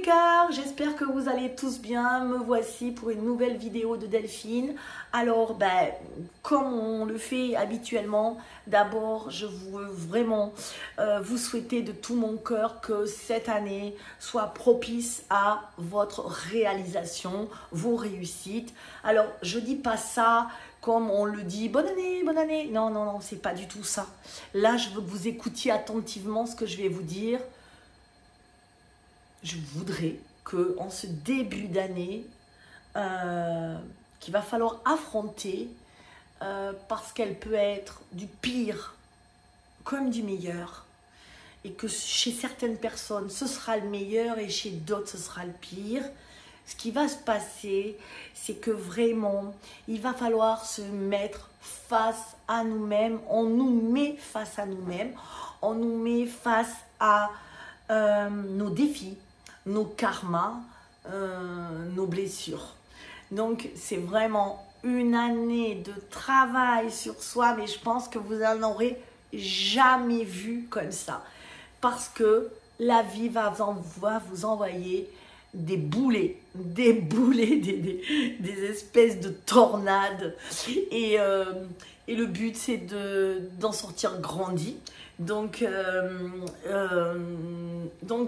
les cœurs, j'espère que vous allez tous bien. Me voici pour une nouvelle vidéo de Delphine. Alors, comme on le fait habituellement, d'abord, je veux vraiment vous souhaiter de tout mon cœur que cette année soit propice à votre réalisation, vos réussites. Alors, je dis pas ça comme on le dit, bonne année, bonne année. Non, non, non, c'est pas du tout ça. Là, je veux que vous écoutiez attentivement ce que je vais vous dire. Je voudrais qu'en ce début d'année, qu'il va falloir affronter, parce qu'elle peut être du pire comme du meilleur, et que chez certaines personnes, ce sera le meilleur et chez d'autres, ce sera le pire. Ce qui va se passer, c'est que vraiment, il va falloir se mettre face à nous-mêmes. On nous met face à nous-mêmes, on nous met face à nos défis, nos karmas, nos blessures. Donc, c'est vraiment une année de travail sur soi, mais je pense que vous n'en aurez jamais vu comme ça. Parce que la vie va vous envoyer des boulets, des espèces de tornades. Et le but, c'est d'en sortir grandi. Donc,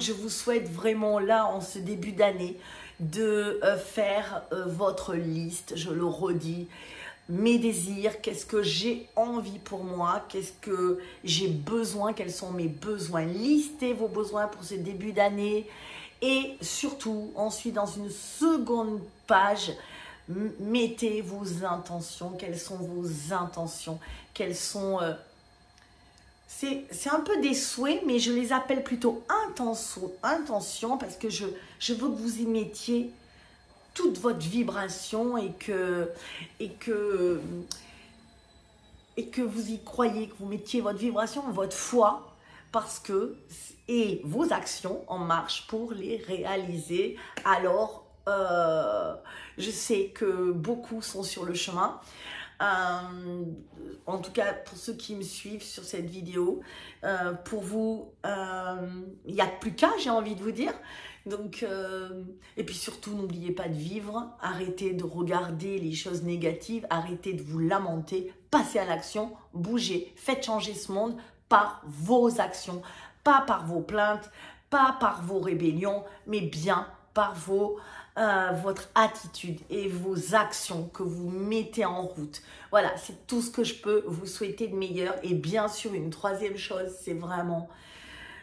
je vous souhaite vraiment là, en ce début d'année, de faire votre liste. Je le redis, mes désirs, qu'est-ce que j'ai envie pour moi, qu'est-ce que j'ai besoin, quels sont mes besoins. Listez vos besoins pour ce début d'année. Et surtout, ensuite, dans une seconde page, mettez vos intentions. Quelles sont vos intentions? Quelles sont... c'est un peu des souhaits, mais je les appelle plutôt intentions parce que je veux que vous y mettiez toute votre vibration et que vous y croyez, que vous mettiez votre vibration, votre foi, parce que, et vos actions en marche pour les réaliser. Alors, je sais que beaucoup sont sur le chemin. En tout cas, pour ceux qui me suivent sur cette vidéo, pour vous, il n'y a plus qu'à, j'ai envie de vous dire. Donc, et puis surtout, n'oubliez pas de vivre, arrêtez de regarder les choses négatives, arrêtez de vous lamenter, passez à l'action, bougez, faites changer ce monde par vos actions, pas par vos plaintes, pas par vos rébellions, mais bien par votre attitude et vos actions que vous mettez en route. Voilà, c'est tout ce que je peux vous souhaiter de meilleur. Et bien sûr, une troisième chose, c'est vraiment,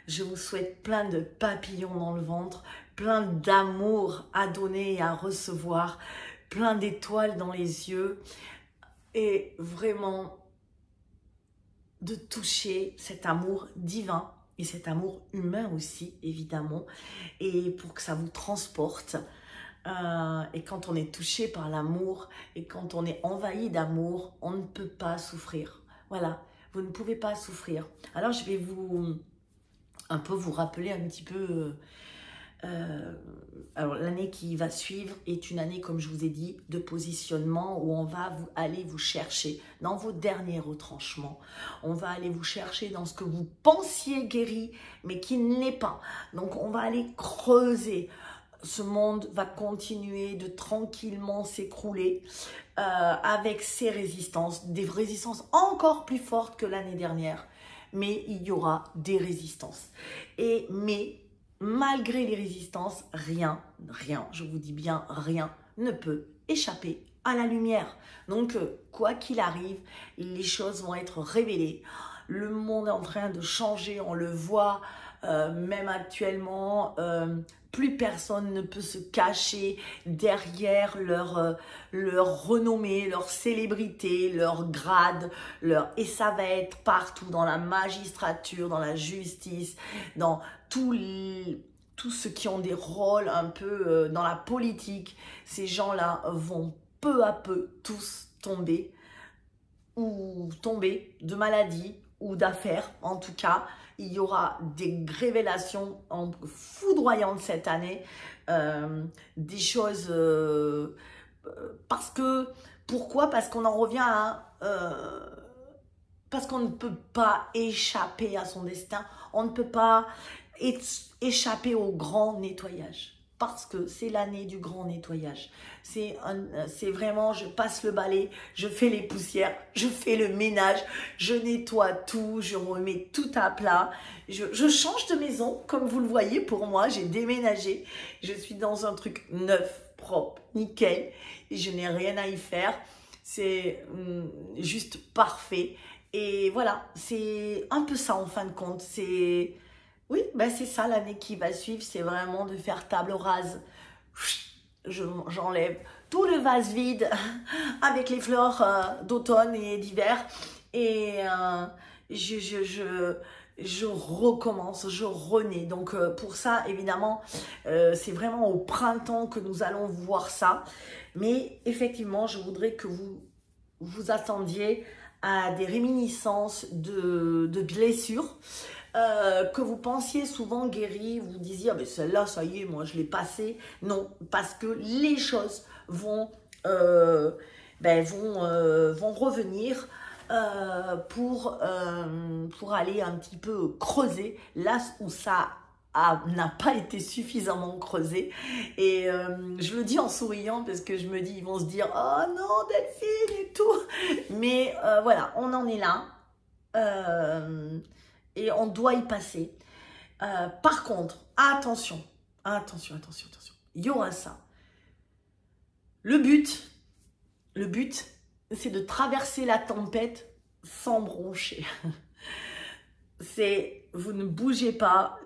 je vous souhaite plein de papillons dans le ventre, plein d'amour à donner et à recevoir, plein d'étoiles dans les yeux et vraiment de toucher cet amour divin et cet amour humain aussi, évidemment, et pour que ça vous transporte. Et quand on est touché par l'amour et quand on est envahi d'amour, on ne peut pas souffrir. Voilà, vous ne pouvez pas souffrir. Alors, je vais vous rappeler un petit peu... alors, l'année qui va suivre est une année, comme je vous ai dit, de positionnement où on va aller vous chercher dans vos derniers retranchements. On va aller vous chercher dans ce que vous pensiez guéri, mais qui ne l'est pas. Donc, on va aller creuser. Ce monde va continuer de tranquillement s'écrouler avec ses résistances, des résistances encore plus fortes que l'année dernière. Mais il y aura des résistances. Mais malgré les résistances, rien, je vous dis bien rien, ne peut échapper à la lumière. Donc, quoi qu'il arrive, les choses vont être révélées. Le monde est en train de changer, on le voit même actuellement. Plus personne ne peut se cacher derrière leur renommée, leur célébrité, leur grade, et ça va être partout, dans la magistrature, dans la justice, dans tous ceux qui ont des rôles un peu dans la politique. Ces gens-là vont peu à peu tous tomber, ou tomber de maladie ou d'affaires. En tout cas, il y aura des révélations foudroyantes cette année, des choses pourquoi? Parce qu'on en revient à parce qu'on ne peut pas échapper à son destin, on ne peut pas échapper au grand nettoyage. parce que c'est l'année du grand nettoyage. C'est vraiment, je passe le balai, je fais les poussières, je fais le ménage, je nettoie tout, je remets tout à plat. Je change de maison, comme vous le voyez, pour moi, j'ai déménagé. Je suis dans un truc neuf, propre, nickel, et je n'ai rien à y faire. C'est juste parfait. Et voilà, c'est un peu ça en fin de compte. Oui, ben c'est ça l'année qui va suivre, c'est vraiment de faire table rase. J'enlève tout le vase vide avec les fleurs d'automne et d'hiver et je recommence, je renais. Donc pour ça, évidemment, c'est vraiment au printemps que nous allons voir ça. Mais effectivement, je voudrais que vous attendiez à des réminiscences de blessures. Que vous pensiez souvent guéri, vous disiez ah, mais celle-là, ça y est, moi je l'ai passée. Non, parce que les choses vont revenir pour aller un petit peu creuser là où ça n'a pas été suffisamment creusé. Et je le dis en souriant parce que je me dis, ils vont se dire oh non Delphine et tout. Mais voilà, on en est là. Et on doit y passer. Par contre, attention, il y aura ça. Le but, c'est de traverser la tempête sans broncher. Vous ne bougez pas,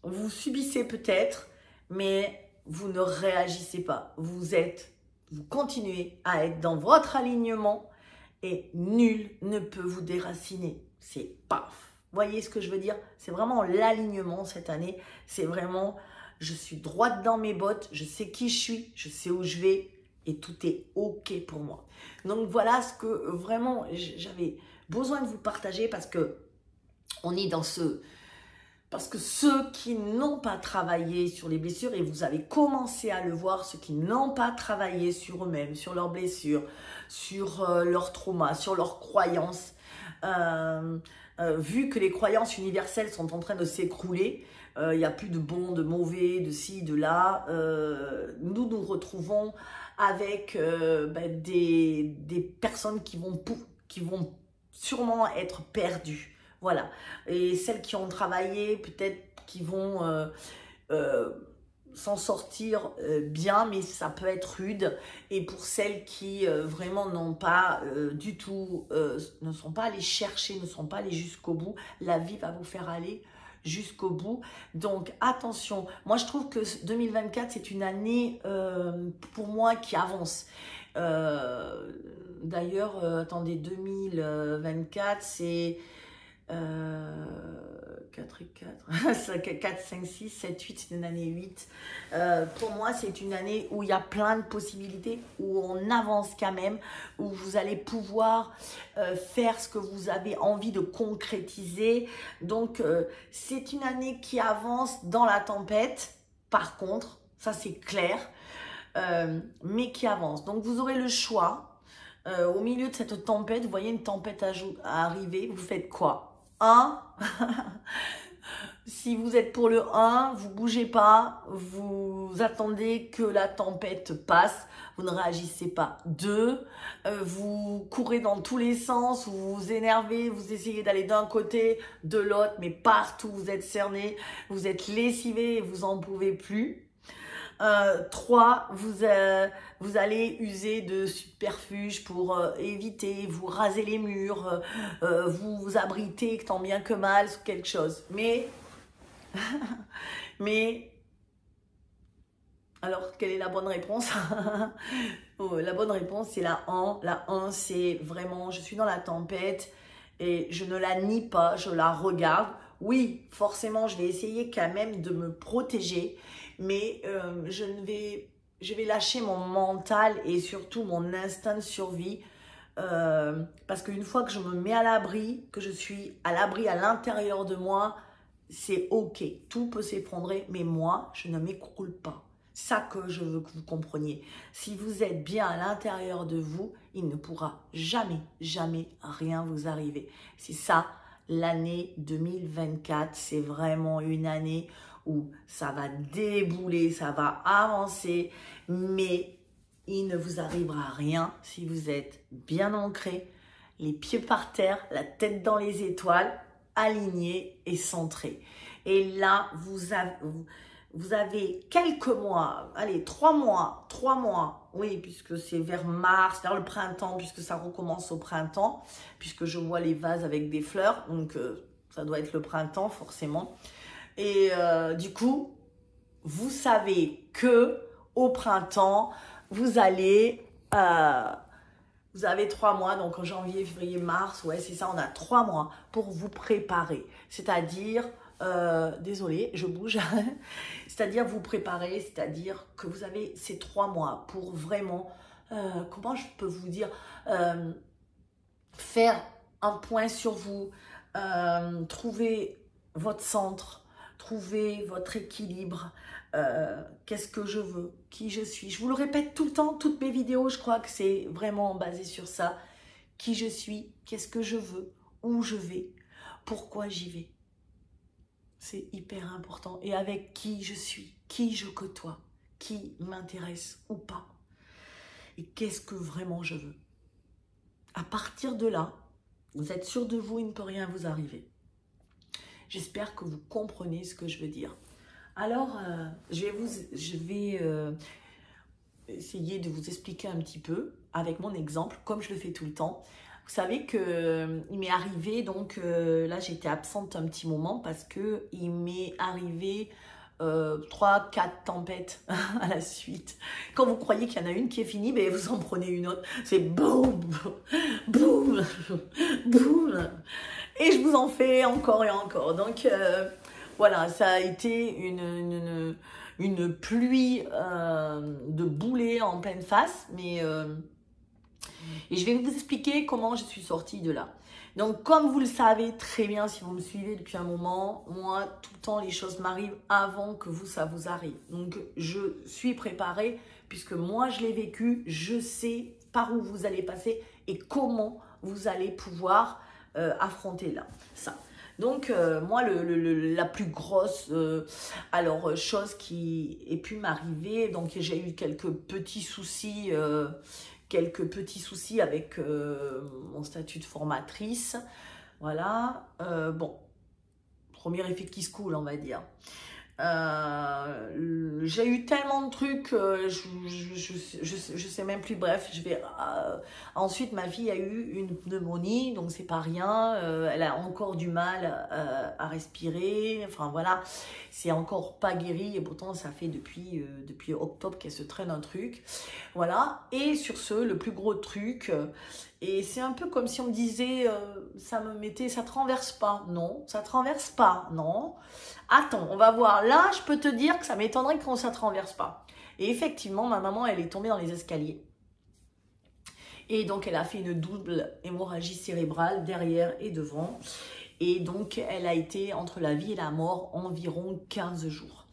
vous subissez peut-être, mais vous ne réagissez pas. Vous continuez à être dans votre alignement et nul ne peut vous déraciner. C'est paf. Voyez ce que je veux dire? C'est vraiment l'alignement cette année. C'est vraiment, je suis droite dans mes bottes, je sais qui je suis, je sais où je vais et tout est OK pour moi. Donc voilà ce que vraiment j'avais besoin de vous partager parce que on est dans parce que ceux qui n'ont pas travaillé sur les blessures, et vous avez commencé à le voir, ceux qui n'ont pas travaillé sur eux-mêmes, sur leurs blessures, sur leurs traumas, sur leurs croyances, vu que les croyances universelles sont en train de s'écrouler, il n'y a plus de bon, de mauvais, de ci, de là, nous nous retrouvons avec des personnes qui vont sûrement être perdues. Voilà, et celles qui ont travaillé, peut-être qui vont s'en sortir bien, mais ça peut être rude. Et pour celles qui vraiment n'ont pas du tout, ne sont pas allées chercher, ne sont pas allées jusqu'au bout, la vie va vous faire aller jusqu'au bout. Donc attention, moi je trouve que 2024 c'est une année pour moi qui avance. D'ailleurs, attendez, 2024 c'est 4 et 4, 4, 5, 6, 7, 8, c'est une année 8. Pour moi, c'est une année où il y a plein de possibilités, où on avance quand même, où vous allez pouvoir faire ce que vous avez envie de concrétiser. Donc, c'est une année qui avance dans la tempête, par contre, ça c'est clair, mais qui avance. Donc, vous aurez le choix. Au milieu de cette tempête, vous voyez une tempête arriver, vous faites quoi? 1, si vous êtes pour le 1, vous bougez pas, vous attendez que la tempête passe, vous ne réagissez pas. 2, vous courez dans tous les sens, vous vous énervez, vous essayez d'aller d'un côté, de l'autre, mais partout vous êtes cerné, vous êtes lessivé et vous en pouvez plus. 3, vous allez user de subterfuges pour éviter, vous raser les murs, vous abriter tant bien que mal sous quelque chose. Mais, alors, quelle est la bonne réponse? La bonne réponse, c'est la 1. La 1, c'est vraiment, je suis dans la tempête et je ne la nie pas, je la regarde. Oui, forcément, je vais essayer quand même de me protéger, mais je vais lâcher mon mental et surtout mon instinct de survie parce qu'une fois que je me mets à l'abri, que je suis à l'abri à l'intérieur de moi, c'est OK. Tout peut s'effondrer, mais moi, je ne m'écroule pas. C'est ça que je veux que vous compreniez. Si vous êtes bien à l'intérieur de vous, il ne pourra jamais, jamais rien vous arriver. C'est ça l'année 2024, c'est vraiment une année où ça va débouler, ça va avancer, mais il ne vous arrivera rien si vous êtes bien ancré, les pieds par terre, la tête dans les étoiles, aligné et centré. Et là, vous avez quelques mois, allez, 3 mois, oui, puisque c'est vers mars, vers le printemps, puisque ça recommence au printemps, puisque je vois les vases avec des fleurs, donc ça doit être le printemps forcément. Et du coup, vous savez que au printemps, vous allez... vous avez 3 mois, donc en janvier, février, mars, ouais, c'est ça, on a 3 mois pour vous préparer. C'est-à-dire, désolé, je bouge, c'est-à-dire vous préparer, c'est-à-dire que vous avez ces 3 mois pour vraiment, comment je peux vous dire, faire un point sur vous, trouver votre centre, trouver votre équilibre, qu'est-ce que je veux, qui je suis. Je vous le répète tout le temps, toutes mes vidéos, je crois que c'est vraiment basé sur ça. Qui je suis, qu'est-ce que je veux, où je vais, pourquoi j'y vais. C'est hyper important. Et avec qui je suis, qui je côtoie, qui m'intéresse ou pas. Et qu'est-ce que vraiment je veux. À partir de là, vous êtes sûr de vous, il ne peut rien vous arriver. J'espère que vous comprenez ce que je veux dire. Alors, je vais essayer de vous expliquer un petit peu avec mon exemple, comme je le fais tout le temps. Vous savez que il m'est arrivé, donc là j'étais absente un petit moment parce que il m'est arrivé 3-4 tempêtes à la suite. Quand vous croyez qu'il y en a une qui est finie, ben vous en prenez une autre. C'est boum, boum, boum. Et je vous en fais encore et encore. Donc voilà, ça a été une pluie de boulets en pleine face. Mais et je vais vous expliquer comment je suis sortie de là. Donc, comme vous le savez très bien, si vous me suivez depuis un moment, moi, tout le temps, les choses m'arrivent avant que vous, ça vous arrive. Donc, je suis préparée, puisque moi, je l'ai vécu, je sais par où vous allez passer et comment vous allez pouvoir affronter là, ça. Donc, moi, la plus grosse chose qui ait pu m'arriver, donc j'ai eu quelques petits soucis avec mon statut de formatrice. Voilà. Bon, premier effet qui se coule, on va dire. J'ai eu tellement de trucs, je sais même plus. Bref, ensuite, ma fille a eu une pneumonie, donc c'est pas rien. Elle a encore du mal à respirer. Enfin voilà, c'est encore pas guéri et pourtant ça fait depuis octobre qu'elle se traîne un truc. Voilà. Et sur ce, le plus gros truc. Et c'est un peu comme si on me disait, ça te renverse pas. Non, ça te renverse pas. Non. Attends, on va voir. Là, je peux te dire que ça m'étonnerait quand ça te renverse pas. Et effectivement, ma maman, elle est tombée dans les escaliers. Et donc, elle a fait une double hémorragie cérébrale derrière et devant. Et donc, elle a été entre la vie et la mort environ 15 jours.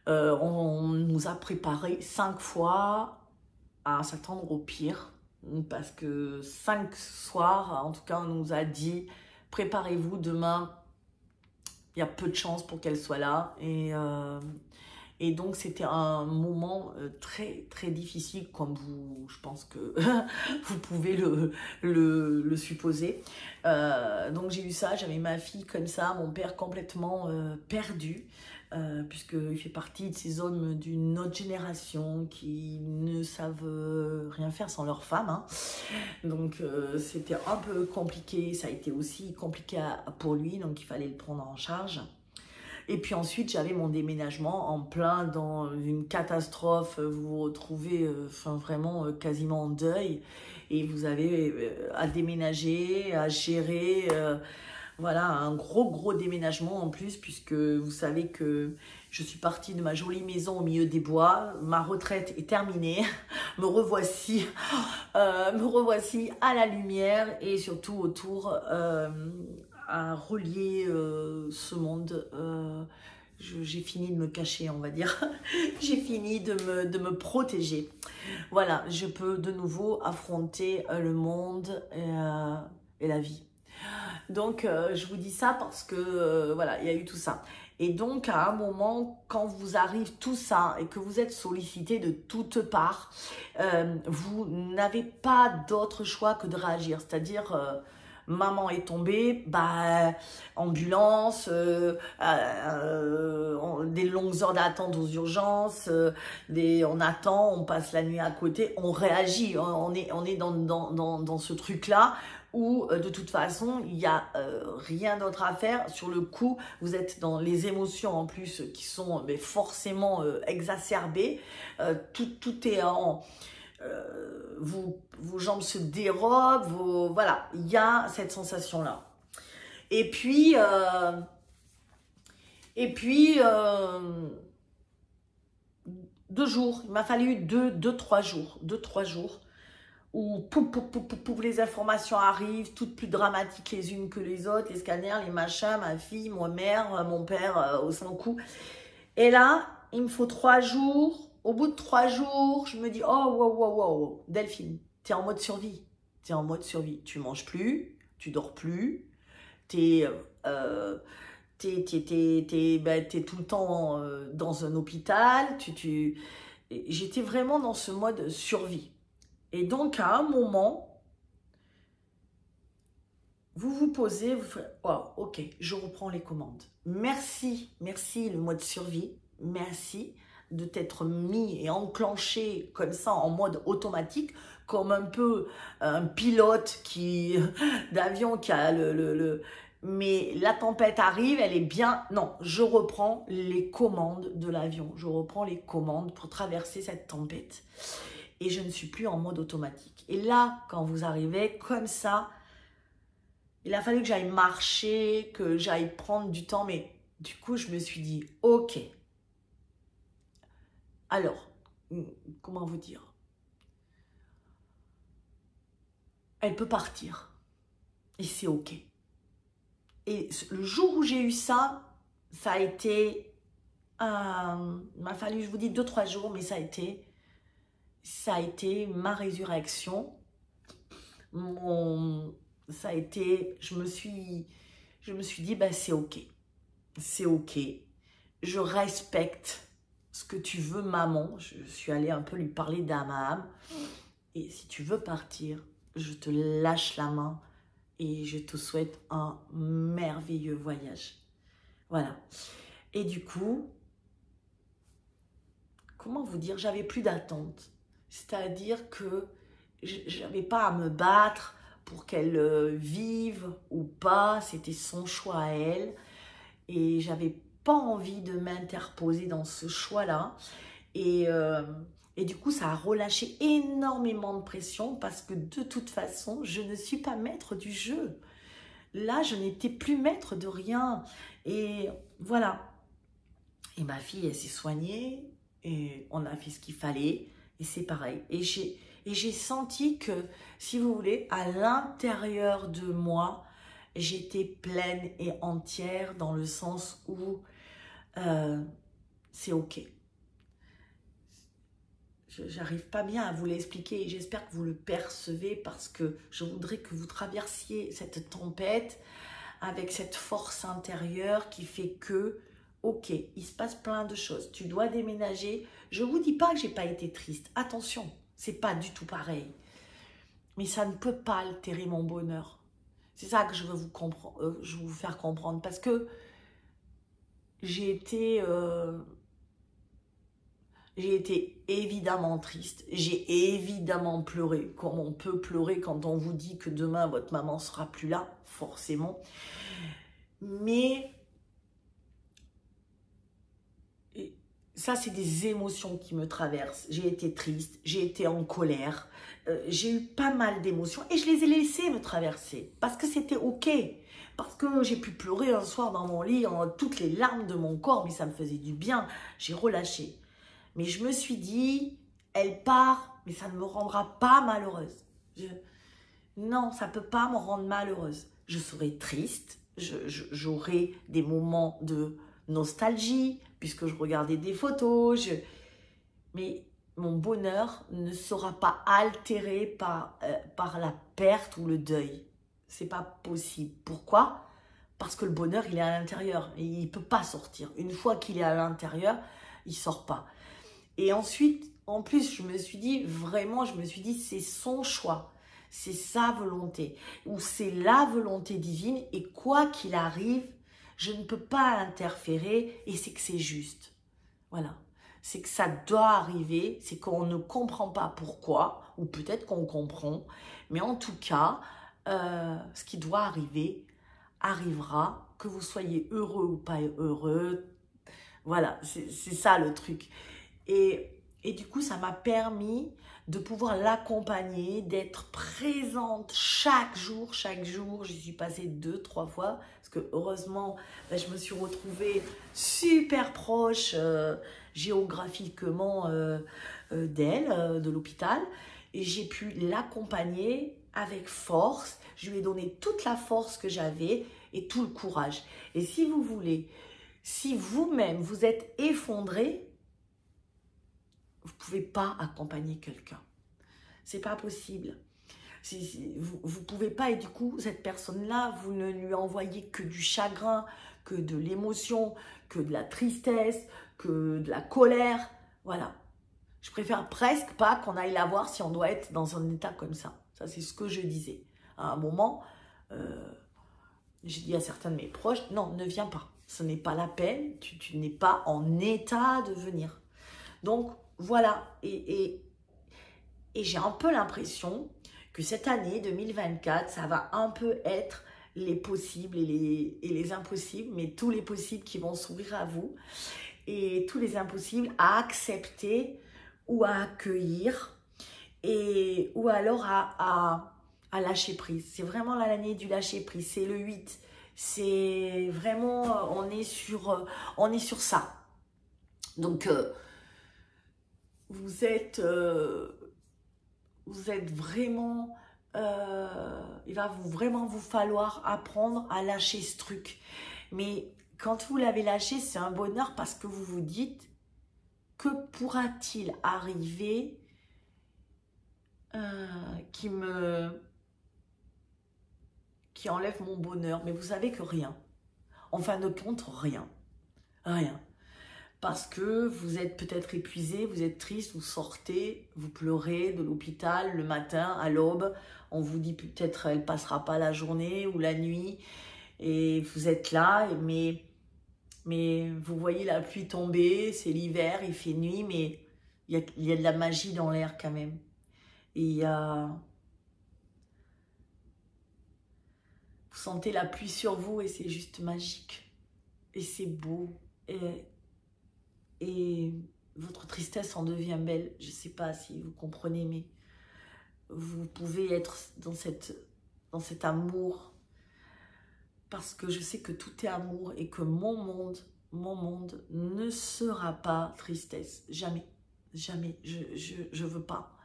On nous a préparé 5 fois à s'attendre au pire. Parce que 5 soirs, en tout cas, on nous a dit, préparez-vous demain. Il y a peu de chances pour qu'elle soit là. Et donc, c'était un moment très, très difficile, comme je pense que vous pouvez le supposer. Donc, j'ai eu ça. J'avais ma fille comme ça, mon père complètement perdu, puisqu'il fait partie de ces hommes d'une autre génération qui ne savent rien faire sans leur femme. Hein. Donc, c'était un peu compliqué. Ça a été aussi compliqué pour lui, donc il fallait le prendre en charge. Et puis ensuite, j'avais mon déménagement en plein dans une catastrophe. Vous vous retrouvez vraiment quasiment en deuil. Et vous avez à déménager, à gérer... voilà, un gros déménagement en plus, puisque vous savez que je suis partie de ma jolie maison au milieu des bois. Ma retraite est terminée. me revoici à la lumière et surtout autour... à relier ce monde. J'ai fini de me cacher, on va dire. J'ai fini de me protéger. Voilà, je peux de nouveau affronter le monde et la vie. Donc, je vous dis ça parce que, voilà, il y a eu tout ça. Et donc, à un moment, quand vous arrive tout ça et que vous êtes sollicité de toutes parts, vous n'avez pas d'autre choix que de réagir. C'est-à-dire, maman est tombée, bah, ambulance, des longues heures d'attente aux urgences, on attend, on passe la nuit à côté, on réagit. On est dans ce truc-là où de toute façon, il n'y a rien d'autre à faire. Sur le coup, vous êtes dans les émotions en plus qui sont forcément exacerbées. Tout est en... vos jambes se dérobent, voilà, il y a cette sensation-là. Et puis 2 jours, il m'a fallu 2-3 jours, où pouf, les informations arrivent, toutes plus dramatiques les unes que les autres, les scanners, les machins, ma fille, ma mère, mon père au sang coup. Et là, il me faut 3 jours. Au bout de 3 jours, je me dis, oh, wow, Delphine, t'es en mode survie. T'es en mode survie. Tu manges plus, tu dors plus, t'es tout le temps dans un hôpital. J'étais vraiment dans ce mode survie. Et donc, à un moment, vous vous posez, vous faites, oh, ok, je reprends les commandes. Merci le mode survie, merci de t'être mis et enclenché comme ça en mode automatique, comme un peu un pilote d'avion qui a mais la tempête arrive, elle est bien... Non, je reprends les commandes de l'avion. Je reprends les commandes pour traverser cette tempête. Et je ne suis plus en mode automatique. Et là, quand vous arrivez comme ça, il a fallu que j'aille marcher, que j'aille prendre du temps. Mais du coup, je me suis dit, ok. Alors, comment vous dire? Elle peut partir. Et c'est ok. Et le jour où j'ai eu ça, ça a été... il m'a fallu, je vous dis, 2-3 jours, mais ça a été ma résurrection. Ça a été... Je me suis dit, bah, c'est ok. C'est ok. Je respecte ce que tu veux, maman. Je suis allée un peu lui parler d'âme à âme. Et si tu veux partir, je te lâche la main. Et je te souhaite un merveilleux voyage. Voilà. Et du coup, comment vous dire, j'avais plus d'attente. C'est-à-dire que je n'avais pas à me battre pour qu'elle vive ou pas. C'était son choix à elle. Et j'avais pas envie de m'interposer dans ce choix-là. Et du coup, ça a relâché énormément de pression parce que de toute façon, je ne suis pas maître du jeu. Là, je n'étais plus maître de rien. Et voilà. Et ma fille, elle s'est soignée et on a fait ce qu'il fallait. Et c'est pareil. Et j'ai senti que, si vous voulez, à l'intérieur de moi, j'étais pleine et entière dans le sens où c'est ok. J'arrive pas bien à vous l'expliquer et j'espère que vous le percevez parce que je voudrais que vous traversiez cette tempête avec cette force intérieure qui fait que, ok, il se passe plein de choses. Tu dois déménager. Je vous dis pas que j'ai pas été triste. Attention, c'est pas du tout pareil. Mais ça ne peut pas altérer mon bonheur. C'est ça que je veux vous faire comprendre parce que j'ai été évidemment triste, j'ai évidemment pleuré, comme on peut pleurer quand on vous dit que demain votre maman sera plus là, forcément. Mais ça, c'est des émotions qui me traversent. J'ai été triste, j'ai été en colère, j'ai eu pas mal d'émotions et je les ai laissées me traverser parce que c'était ok. Parce que j'ai pu pleurer un soir dans mon lit, toutes les larmes de mon corps, mais ça me faisait du bien, j'ai relâché. Mais je me suis dit, elle part, mais ça ne me rendra pas malheureuse. Non, ça ne peut pas me rendre malheureuse. Je serai triste, j'aurai des moments de nostalgie, puisque je regardais des photos. Mais mon bonheur ne sera pas altéré par la perte ou le deuil. C'est pas possible. Pourquoi? Parce que le bonheur, il est à l'intérieur. Et il ne peut pas sortir. Une fois qu'il est à l'intérieur, il ne sort pas. Et ensuite, en plus, je me suis dit, c'est son choix. C'est sa volonté. Ou c'est la volonté divine. Et quoi qu'il arrive, je ne peux pas interférer. Et c'est que c'est juste. Voilà. C'est que ça doit arriver. C'est qu'on ne comprend pas pourquoi. Ou peut-être qu'on comprend. Mais en tout cas, ce qui doit arriver arrivera, que vous soyez heureux ou pas heureux. Voilà, c'est ça le truc. Et du coup, ça m'a permis de pouvoir l'accompagner, d'être présente chaque jour. J'y suis passée 2-3 fois, parce que heureusement, je me suis retrouvée super proche géographiquement d'elle, de l'hôpital, et j'ai pu l'accompagner avec force. Je lui ai donné toute la force que j'avais et tout le courage. Et si vous voulez, si vous-même vous êtes effondré, vous ne pouvez pas accompagner quelqu'un. C'est pas possible. Vous ne pouvez pas, et du coup, cette personne-là, vous ne lui envoyez que du chagrin, que de l'émotion, que de la tristesse, que de la colère. Voilà. Je préfère presque pas qu'on aille la voir si on doit être dans un état comme ça. Ça, c'est ce que je disais. À un moment, j'ai dit à certains de mes proches, non, ne viens pas. Ce n'est pas la peine, tu n'es pas en état de venir. Donc, voilà. Et j'ai un peu l'impression que cette année 2024, ça va un peu être les possibles et les impossibles, mais tous les possibles qui vont s'ouvrir à vous et tous les impossibles à accepter ou à accueillir ou alors à lâcher prise. C'est vraiment l'année du lâcher prise, c'est le 8. C'est vraiment, on est sur ça. Donc, vous êtes vraiment, il va vraiment vous falloir apprendre à lâcher ce truc. Mais quand vous l'avez lâché, c'est un bonheur parce que vous vous dites, que pourra-t-il arriver qui enlève mon bonheur? Mais vous savez que rien. En fin de compte, rien. Rien. Parce que vous êtes peut-être épuisé, vous êtes triste, vous sortez, vous pleurez de l'hôpital le matin, à l'aube. On vous dit peut-être elle passera pas la journée ou la nuit. Et vous êtes là, mais vous voyez la pluie tomber, c'est l'hiver, il fait nuit, mais il y a de la magie dans l'air quand même. Et vous sentez la pluie sur vous et c'est juste magique. Et c'est beau. Et votre tristesse en devient belle. Je ne sais pas si vous comprenez, mais vous pouvez être dans cet amour. Parce que je sais que tout est amour et que mon monde ne sera pas tristesse. Jamais. Jamais. Je veux pas.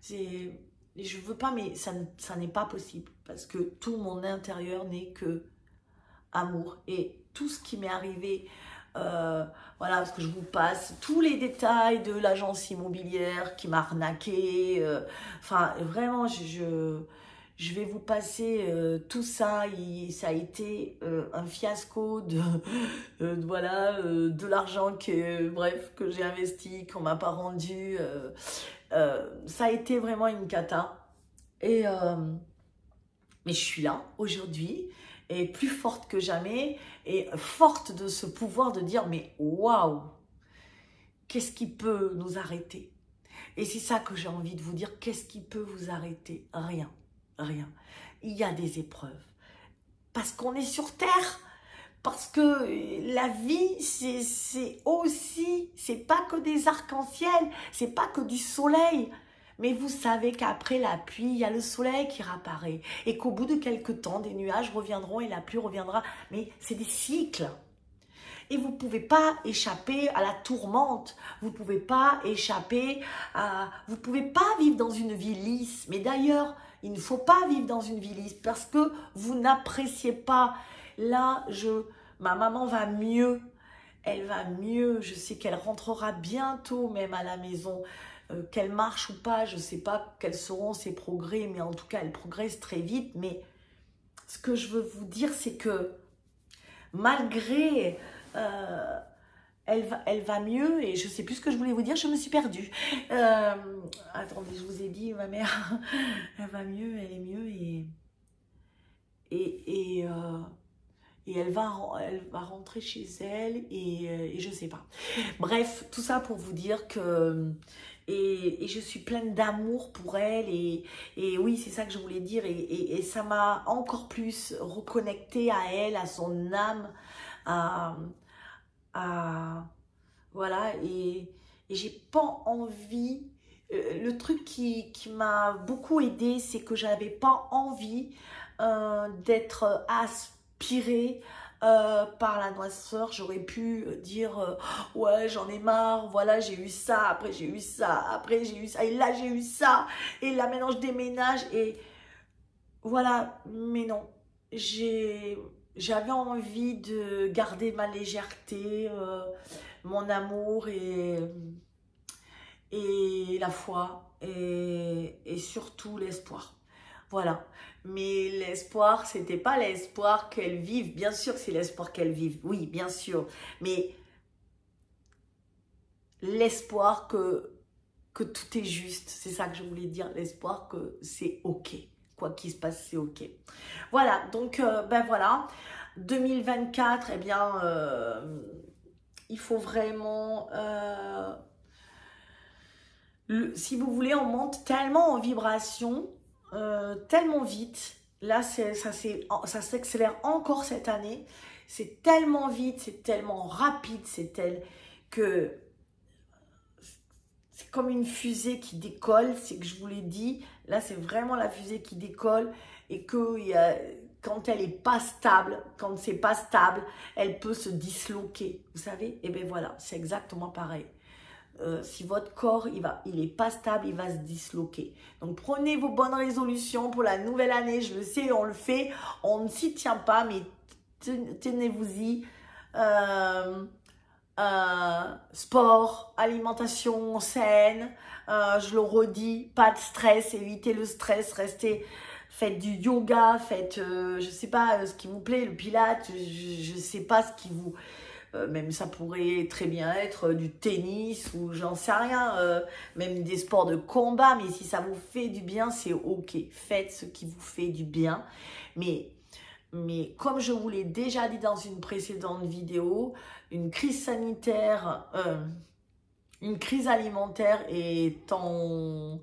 Je veux pas, mais ça n'est pas possible. Parce que tout mon intérieur n'est que amour. Et tout ce qui m'est arrivé, voilà, parce que je vous passe tous les détails de l'agence immobilière qui m'a arnaqué. Enfin, vraiment, je vais vous passer tout ça. Ça a été un fiasco voilà, de l'argent que j'ai investi, qu'on m'a pas rendu. Ça a été vraiment une cata. Mais je suis là aujourd'hui, et plus forte que jamais, et forte de ce pouvoir de dire, mais waouh, qu'est-ce qui peut nous arrêter? Et c'est ça que j'ai envie de vous dire, qu'est-ce qui peut vous arrêter? Rien, rien. Il y a des épreuves. Parce qu'on est sur Terre, parce que la vie, c'est aussi, c'est pas que des arcs-en-ciel, c'est pas que du soleil. Mais vous savez qu'après la pluie, il y a le soleil qui réapparaît. Et qu'au bout de quelques temps, des nuages reviendront et la pluie reviendra. Mais c'est des cycles. Et vous ne pouvez pas échapper à la tourmente. Vous ne pouvez pas échapper à... Vous ne pouvez pas vivre dans une vie lisse. Mais d'ailleurs, il ne faut pas vivre dans une vie lisse parce que vous n'appréciez pas. Là, ma maman va mieux. Elle va mieux. Je sais qu'elle rentrera bientôt même à la maison. Qu'elle marche ou pas, je ne sais pas quels seront ses progrès, mais en tout cas, elle progresse très vite. Mais ce que je veux vous dire, c'est que malgré... elle va mieux, et je sais plus ce que je voulais vous dire, je me suis perdue. Attendez, je vous ai dit, ma mère, elle va mieux, elle est mieux, et elle va rentrer chez elle, et je sais pas. Bref, tout ça pour vous dire que... Et je suis pleine d'amour pour elle, et oui, c'est ça que je voulais dire, et ça m'a encore plus reconnectée à elle, à son âme, voilà, et j'ai pas envie, le truc qui m'a beaucoup aidé, c'est que j'avais pas envie d'être aspirée par la noirceur. J'aurais pu dire ouais, j'en ai marre, voilà, j'ai eu ça, après j'ai eu ça, après j'ai eu ça, et là j'ai eu ça, et là maintenant je déménage, et voilà. Mais non, j'avais envie de garder ma légèreté, mon amour, et la foi, et surtout l'espoir. Voilà. Mais l'espoir, c'était pas l'espoir qu'elle vive. Bien sûr que c'est l'espoir qu'elle vive, oui, bien sûr. Mais l'espoir que tout est juste, c'est ça que je voulais dire. L'espoir que c'est ok. Quoi qu'il se passe, c'est ok. Voilà, donc ben voilà. 2024, eh bien, il faut vraiment... si vous voulez, on monte tellement en vibration, tellement vite. Là, ça s'accélère encore cette année. C'est tellement vite, c'est tellement rapide, c'est tel que c'est comme une fusée qui décolle. C'est que je vous l'ai dit, là, c'est vraiment la fusée qui décolle, et que quand elle n'est pas stable, quand c'est pas stable, elle peut se disloquer. Vous savez? Et bien voilà, c'est exactement pareil. Si votre corps, il n'est pas stable, il va se disloquer. Donc, prenez vos bonnes résolutions pour la nouvelle année. Je le sais, on le fait. On ne s'y tient pas, mais tenez-vous-y. Sport, alimentation saine. Je le redis, pas de stress. Évitez le stress. Faites du yoga. Faites, je ne sais pas ce qui vous plaît, le pilates. Je ne sais pas ce qui vous... même ça pourrait très bien être du tennis, ou j'en sais rien, même des sports de combat, mais si ça vous fait du bien, c'est ok. Faites ce qui vous fait du bien. Mais comme je vous l'ai déjà dit dans une précédente vidéo, une crise sanitaire, une crise alimentaire est en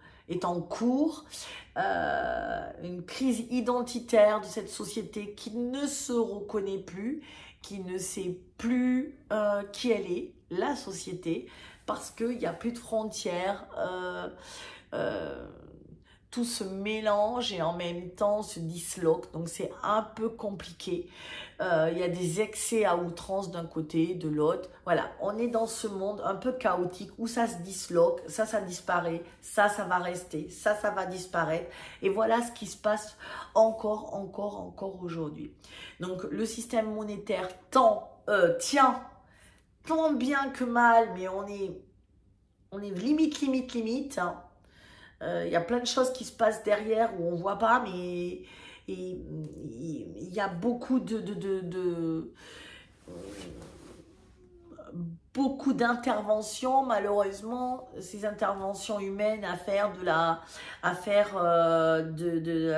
cours, une crise identitaire de cette société qui ne se reconnaît plus, qui ne sait plus qui elle est, la société, parce qu'il n'y a plus de frontières, tout se mélange et en même temps se disloque, donc c'est un peu compliqué. Il y a des excès à outrance d'un côté, de l'autre. Voilà, on est dans ce monde un peu chaotique où ça se disloque, ça disparaît, ça va rester, ça va disparaître. Et voilà ce qui se passe encore aujourd'hui. Donc le système monétaire tient tant bien que mal, mais on est limite. Hein. Y a plein de choses qui se passent derrière où on ne voit pas, mais il y a beaucoup beaucoup d'interventions, malheureusement. Ces interventions humaines à faire de la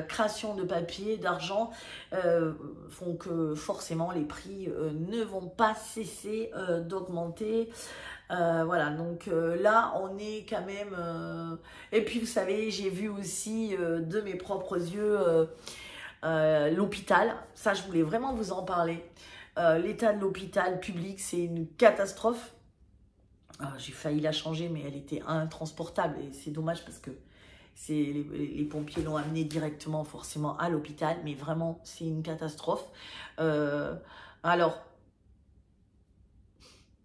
création de papier, d'argent, font que forcément les prix ne vont pas cesser d'augmenter. Voilà, donc là on est quand même et puis vous savez, j'ai vu aussi de mes propres yeux l'hôpital. Ça, je voulais vraiment vous en parler. L'état de l'hôpital public, c'est une catastrophe. J'ai failli la changer, mais elle était intransportable, et c'est dommage parce que les pompiers l'ont amené directement forcément à l'hôpital, mais vraiment c'est une catastrophe. Alors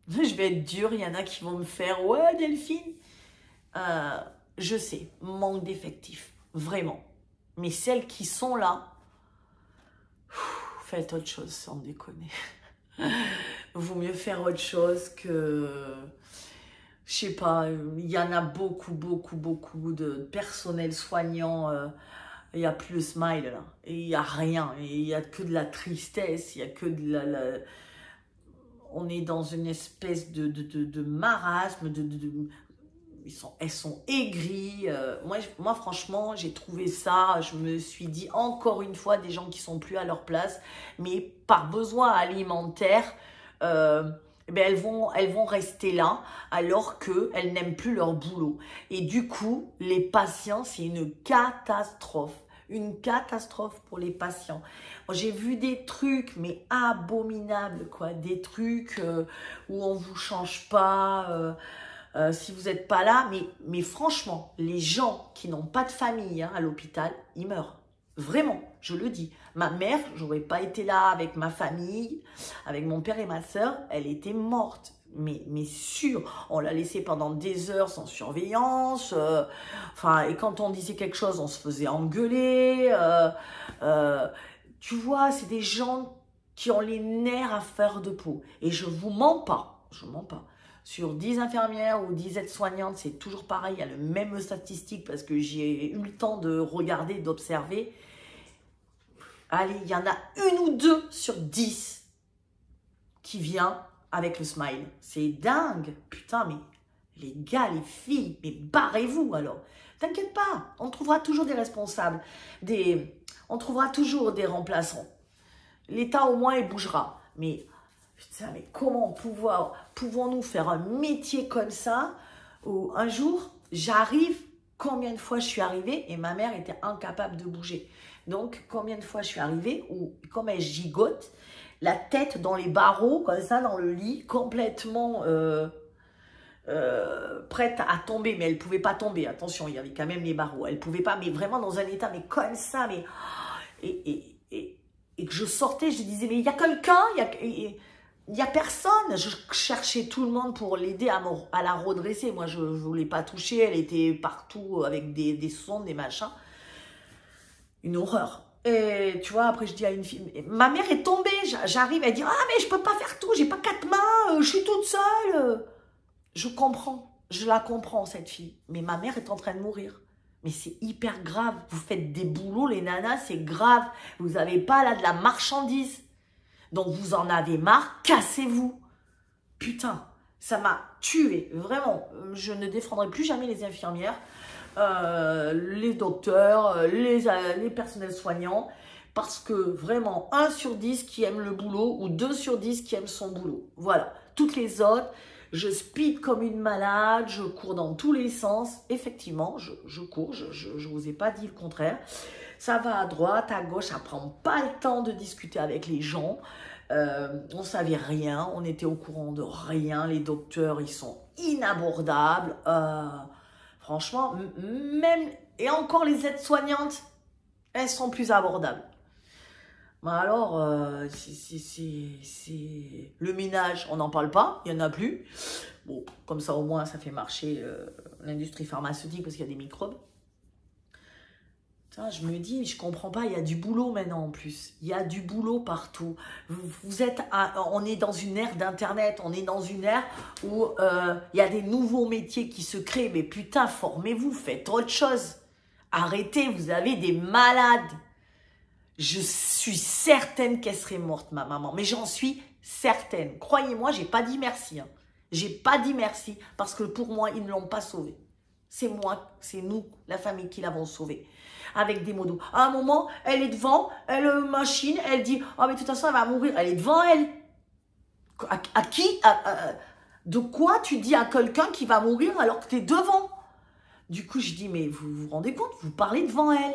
je vais être dure, il y en a qui vont me faire « Ouais, Delphine !» Je sais, manque d'effectifs, vraiment. Mais celles qui sont là, faites autre chose, sans déconner. Vaut mieux faire autre chose que... Je sais pas, il y en a beaucoup de personnel soignant il n'y a plus le smile là, et il n'y a rien, et il n'y a que de la tristesse, il n'y a que de on est dans une espèce de marasme, elles sont aigries. Moi, franchement, j'ai trouvé ça, je me suis dit, encore une fois, des gens qui sont plus à leur place, mais par besoin alimentaire, eh bien, elles vont rester là, alors qu'elles n'aiment plus leur boulot. Et du coup, les patients, c'est une catastrophe. Une catastrophe pour les patients. J'ai vu des trucs, mais abominables, quoi. Des trucs où on ne vous change pas... si vous n'êtes pas là, mais franchement, les gens qui n'ont pas de famille à l'hôpital, ils meurent. Vraiment, je le dis. Ma mère, j'aurais pas été là avec ma famille, avec mon père et ma soeur, elle était morte. Mais sûr, on l'a laissée pendant des heures sans surveillance. Et quand on disait quelque chose, on se faisait engueuler. Tu vois, c'est des gens qui ont les nerfs à faire de peau. Et je vous mens pas, je mens pas. Sur 10 infirmières ou 10 aides-soignantes, c'est toujours pareil, il y a le même statistique parce que j'ai eu le temps de regarder, d'observer. Allez, il y en a une ou deux sur 10 qui vient avec le smile. C'est dingue. Putain, mais les gars, les filles, mais barrez-vous alors. T'inquiète pas, on trouvera toujours des responsables, on trouvera toujours des remplaçants. L'État au moins, il bougera. Mais... putain, mais comment pouvons-nous faire un métier comme ça où un jour, j'arrive, combien de fois je suis arrivée et ma mère était incapable de bouger. Donc, combien de fois je suis arrivée où, comme elle gigote, la tête dans les barreaux, comme ça, dans le lit, complètement prête à tomber. Mais elle ne pouvait pas tomber, attention, il y avait quand même les barreaux. Elle ne pouvait pas, mais vraiment dans un état, mais comme ça, mais... Et que je sortais, je disais, mais il y a quelqu'un, il n'y a personne. Je cherchais tout le monde pour l'aider à la redresser. Moi, je ne voulais pas toucher. Elle était partout avec des sondes, des machins. Une horreur. Et tu vois, après, je dis à une fille, ma mère est tombée. J'arrive, elle dit, ah, mais je ne peux pas faire tout. J'ai pas 4 mains. Je suis toute seule. Je comprends. Je la comprends, cette fille. Mais ma mère est en train de mourir. Mais c'est hyper grave. Vous faites des boulots, les nanas, c'est grave. Vous n'avez pas là de la marchandise. Donc, vous en avez marre, cassez-vous. Putain, ça m'a tué. Vraiment, je ne défendrai plus jamais les infirmières, les docteurs, les personnels soignants. Parce que vraiment, 1 sur 10 qui aime le boulot ou 2 sur 10 qui aime son boulot. Voilà. Toutes les autres, je speed comme une malade, je cours dans tous les sens. Effectivement, je cours, je vous ai pas dit le contraire. Ça va à droite, à gauche, ça prend pas le temps de discuter avec les gens. On savait rien, on était au courant de rien. Les docteurs, ils sont inabordables. Franchement, même... Et encore les aides-soignantes, elles sont plus abordables. Bah alors, le ménage, on n'en parle pas, il n'y en a plus. Bon, comme ça au moins, ça fait marcher l'industrie pharmaceutique parce qu'il y a des microbes. Putain, je me dis, je comprends pas, il y a du boulot maintenant en plus. Il y a du boulot partout. On est dans une ère d'Internet, on est dans une ère où il y a des nouveaux métiers qui se créent. Mais putain, formez-vous, faites autre chose. Arrêtez, vous avez des malades. Je suis certaine qu'elle serait morte, ma maman. Mais j'en suis certaine. Croyez-moi, j'ai pas dit merci. Hein. J'ai pas dit merci parce que pour moi, ils ne l'ont pas sauvée. C'est moi, c'est nous, la famille, qui l'avons sauvée. Avec des mots doux. À un moment, elle est devant, elle machine, elle dit « Ah, mais de toute façon, elle va mourir. » Elle est devant elle. À qui de quoi tu dis à quelqu'un qui va mourir alors que tu es devant? Du coup, je dis « Mais vous vous rendez compte? Vous parlez devant elle. »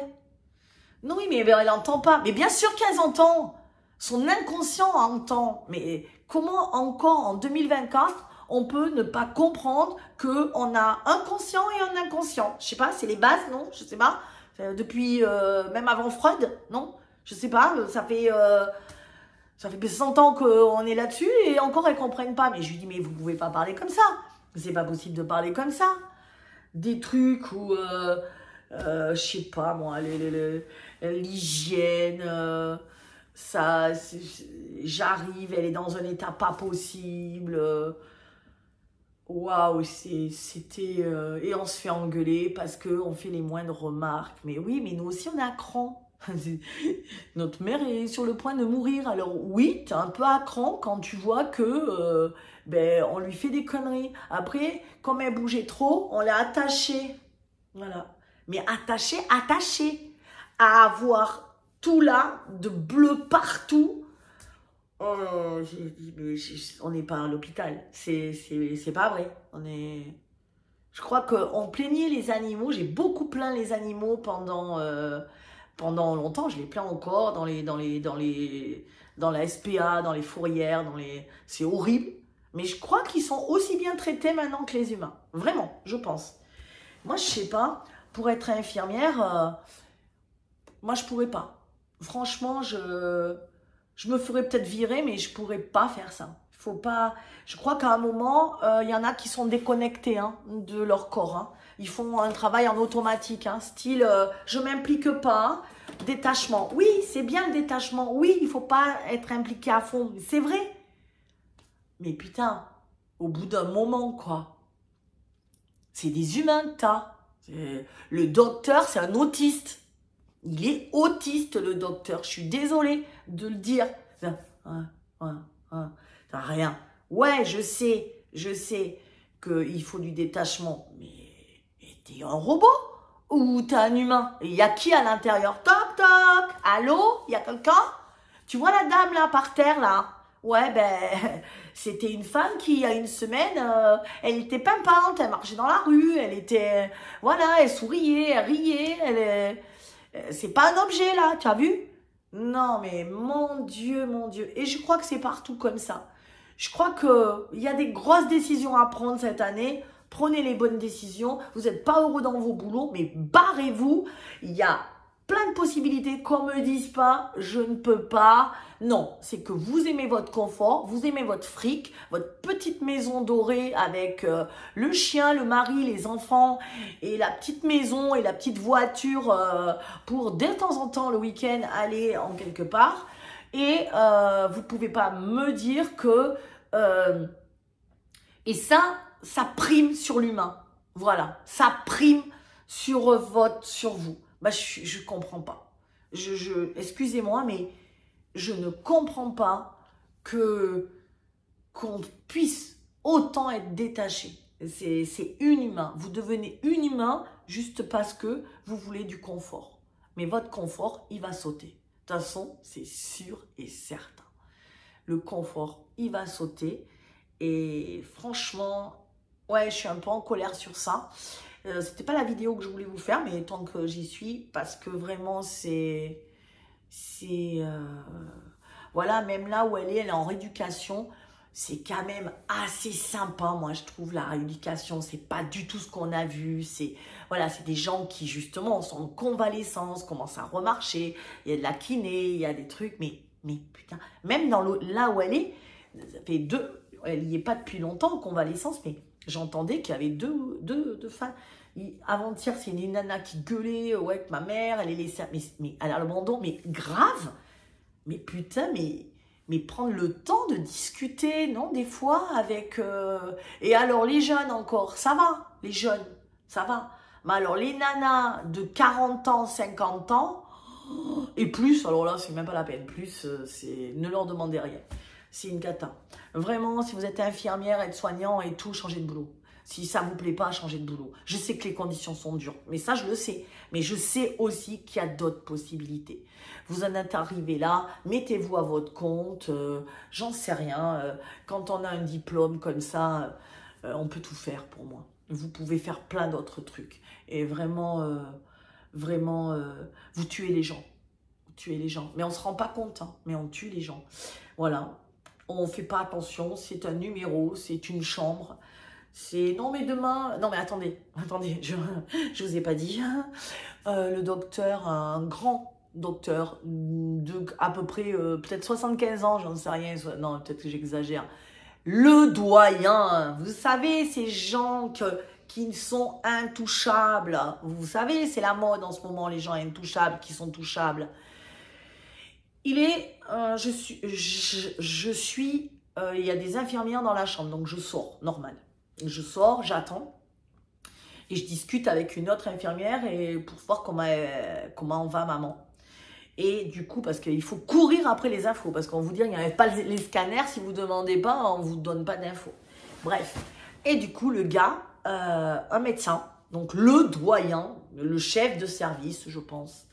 Non, oui, mais elle n'entend pas. Mais bien sûr qu'elle entend. Son inconscient entend. Mais comment encore en 2024, on peut ne pas comprendre qu'on a un conscient et un inconscient? Je sais pas, c'est les bases, non? Je sais pas. Depuis, même avant Freud, non? Je sais pas, ça fait 100 ans qu'on est là-dessus et encore elles comprennent pas. Mais je lui dis, mais vous pouvez pas parler comme ça. C'est pas possible de parler comme ça. Des trucs où, je sais pas moi, l'hygiène, ça, j'arrive, elle est dans un état pas possible. waouh, c'était... et on se fait engueuler parce qu'on fait les moindres remarques. Mais oui, mais nous aussi, on est à cran. Notre mère est sur le point de mourir. Alors oui, t'es un peu à cran quand tu vois que ben, on lui fait des conneries. Après, comme elle bougeait trop, on l'a attachée. Voilà. Mais attachée. À avoir tout là, de bleu partout. Oh, on n'est pas à l'hôpital. C'est pas vrai. Je crois qu'on plaignait les animaux. J'ai beaucoup plaint les animaux pendant longtemps. Je les plains encore dans la SPA, dans les fourrières, c'est horrible. Mais je crois qu'ils sont aussi bien traités maintenant que les humains. Vraiment, je pense. Moi, je sais pas. Pour être infirmière, moi, je pourrais pas. Franchement, je me ferais peut-être virer, mais je pourrais pas faire ça. Faut pas. Je crois qu'à un moment, il y en a qui sont déconnectés hein, de leur corps. Hein. Ils font un travail en automatique, hein, style je m'implique pas. Hein. Détachement. Oui, c'est bien le détachement. Oui, il faut pas être impliqué à fond. C'est vrai. Mais putain, au bout d'un moment, quoi. C'est des humains que t'as. Le docteur, c'est un autiste. Il est autiste, le docteur. Je suis désolée de le dire. T'as rien. Ouais, je sais qu'il faut du détachement. Mais t'es un robot ou t'es un humain? Il y a qui à l'intérieur? Toc, toc. Allô? Il y a quelqu'un? Tu vois la dame là, par terre, là? Ouais, ben, c'était une femme qui, il y a une semaine, elle était pimpante, elle marchait dans la rue, elle était, voilà, elle souriait, elle riait, c'est pas un objet là, tu as vu? Non, mais mon Dieu, mon Dieu. Et je crois que c'est partout comme ça. Je crois qu'il y a des grosses décisions à prendre cette année. Prenez les bonnes décisions. Vous n'êtes pas heureux dans vos boulots, mais barrez-vous. Il y a plein de possibilités. Qu'on me dise pas, je ne peux pas. Non, c'est que vous aimez votre confort, vous aimez votre fric, votre petite maison dorée avec le chien, le mari, les enfants et la petite maison et la petite voiture pour de temps en temps le week-end aller en quelque part. Et vous ne pouvez pas me dire que... et ça prime sur l'humain. Voilà, ça prime sur vous. Bah, je comprends pas. Excusez-moi, mais je ne comprends pas qu'on puisse autant être détaché. C'est inhumain. Vous devenez inhumain juste parce que vous voulez du confort. Mais votre confort, il va sauter. De toute façon, c'est sûr et certain. Le confort, il va sauter. Et franchement, ouais, je suis un peu en colère sur ça. C'était pas la vidéo que je voulais vous faire, mais tant que j'y suis, parce que vraiment, voilà, même là où elle est en rééducation, c'est quand même assez sympa, moi, je trouve, la rééducation. C'est pas du tout ce qu'on a vu. Voilà, c'est des gens qui, justement, sont en convalescence, commencent à remarcher. Il y a de la kiné, il y a des trucs, mais putain, même là où elle est, ça fait elle n'y est pas depuis longtemps en convalescence, mais j'entendais qu'il y avait deux femmes. Avant-hier, c'est une nana qui gueulait, ouais, que ma mère, elle est laissée, mais elle a l'abandon, mais grave. Mais putain, mais prendre le temps de discuter, non, des fois, avec... Et alors, les jeunes encore, ça va, les jeunes, ça va. Mais alors, les nanas de 40 ans, 50 ans, et plus, alors là, c'est même pas la peine, plus, ne leur demandez rien. C'est une cata. Vraiment, si vous êtes infirmière, aide-soignant et tout, changez de boulot. Si ça ne vous plaît pas, changez de boulot. Je sais que les conditions sont dures, mais ça, je le sais. Mais je sais aussi qu'il y a d'autres possibilités. Vous en êtes arrivé là, mettez-vous à votre compte, j'en sais rien. Quand on a un diplôme comme ça, on peut tout faire pour moi. Vous pouvez faire plein d'autres trucs. Et vraiment, vous tuez les gens. Vous tuez les gens. Mais on ne se rend pas compte, hein, mais on tue les gens. Voilà. On ne fait pas attention, c'est un numéro, c'est une chambre. Non mais demain, non mais attendez, je vous ai pas dit. Le docteur, un grand docteur de à peu près peut-être 75 ans, j'en sais rien, non peut-être que j'exagère. Le doyen, vous savez, ces gens qui sont intouchables. Vous savez, c'est la mode en ce moment, les gens intouchables qui sont touchables. Il y a des infirmières dans la chambre, donc je sors, normal. Je sors, j'attends. Et je discute avec une autre infirmière et pour voir comment va maman. Et du coup, parce qu'il faut courir après les infos. Parce qu'on vous dit, il n'y avait pas les scanners. Si vous ne demandez pas, on ne vous donne pas d'infos. Bref. Et du coup, le gars, un médecin, donc le doyen, le chef de service, je pense,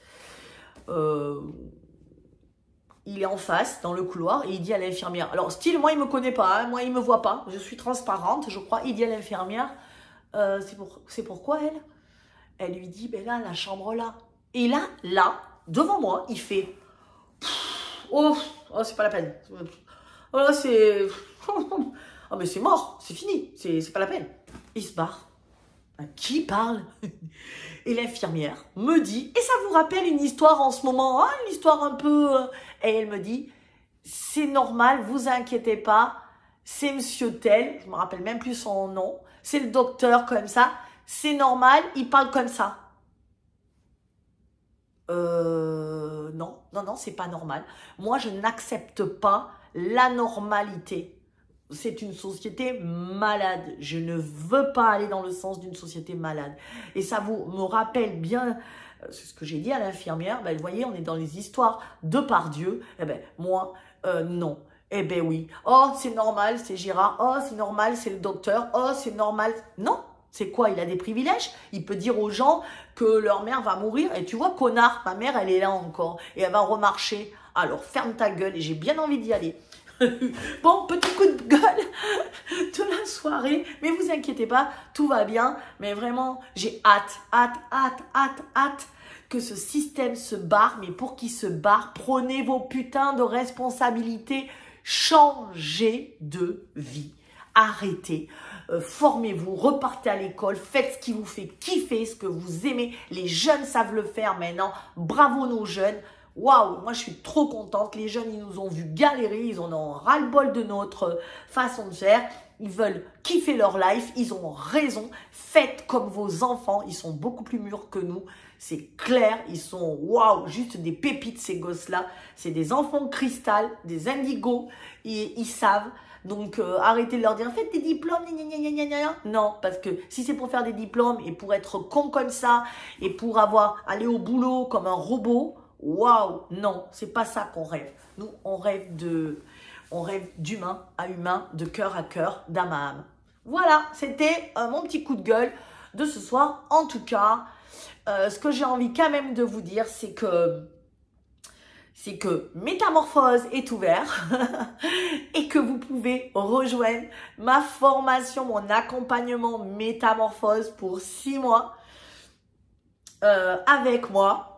il est en face, dans le couloir, et il dit à l'infirmière, alors style, moi il me connaît pas, hein, moi il me voit pas, je suis transparente, je crois, il dit à l'infirmière, c'est pourquoi elle? Elle lui dit, ben là, la chambre là. Et là, devant moi, il fait, oh c'est pas la peine. Oh là, c'est, oh mais c'est mort, c'est fini, c'est pas la peine. Il se barre. Qui parle? Et l'infirmière me dit, et ça vous rappelle une histoire en ce moment, hein, une histoire un peu... Et elle me dit, c'est normal, vous inquiétez pas, c'est monsieur tel, je me rappelle même plus son nom, c'est le docteur comme ça, c'est normal, il parle comme ça. Non, c'est pas normal. Moi, je n'accepte pas l'anormalité. C'est une société malade. Je ne veux pas aller dans le sens d'une société malade. Et ça vous me rappelle bien, c'est ce que j'ai dit à l'infirmière, ben, vous voyez, on est dans les histoires de par Dieu. Eh ben, moi, non. Eh ben oui. Oh, c'est normal, c'est Gérard. Oh, c'est normal, c'est le docteur. Oh, c'est normal. Non. C'est quoi? Il a des privilèges. Il peut dire aux gens que leur mère va mourir. Et tu vois, connard, ma mère, elle est là encore. Et elle va remarcher. Alors, ferme ta gueule. Et j'ai bien envie d'y aller. Bon, petit coup de gueule de la soirée, mais vous inquiétez pas, tout va bien, mais vraiment, j'ai hâte que ce système se barre, mais pour qu'il se barre, prenez vos putains de responsabilités, changez de vie, arrêtez, formez-vous, repartez à l'école, faites ce qui vous fait kiffer, ce que vous aimez, les jeunes savent le faire maintenant, bravo nos jeunes. Waouh, moi je suis trop contente, les jeunes ils nous ont vu galérer, ils en ont ras-le-bol de notre façon de faire, ils veulent kiffer leur life, ils ont raison, faites comme vos enfants, ils sont beaucoup plus mûrs que nous, c'est clair, ils sont waouh, juste des pépites ces gosses-là, c'est des enfants cristal, des indigos, et ils savent. Donc, arrêtez de leur dire, faites des diplômes, non, parce que si c'est pour faire des diplômes et pour être con comme ça, et pour aller au boulot comme un robot, waouh, non, c'est pas ça qu'on rêve. Nous, on rêve d'humain à humain, de cœur à cœur, d'âme à âme. Voilà, c'était mon petit coup de gueule de ce soir. En tout cas, ce que j'ai envie quand même de vous dire, c'est que Métamorphose est ouvert et que vous pouvez rejoindre ma formation, mon accompagnement Métamorphose pour 6 mois avec moi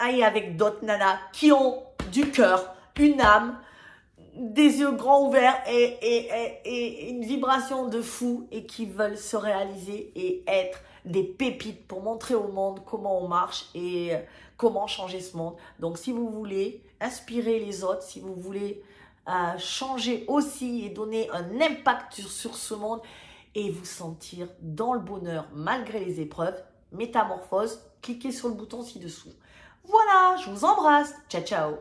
et avec d'autres nanas qui ont du cœur, une âme, des yeux grands ouverts et une vibration de fou et qui veulent se réaliser et être des pépites pour montrer au monde comment on marche et comment changer ce monde. Donc, si vous voulez inspirer les autres, si vous voulez changer aussi et donner un impact sur ce monde et vous sentir dans le bonheur malgré les épreuves, Métamorphose, cliquez sur le bouton ci-dessous. Voilà, je vous embrasse. Ciao, ciao.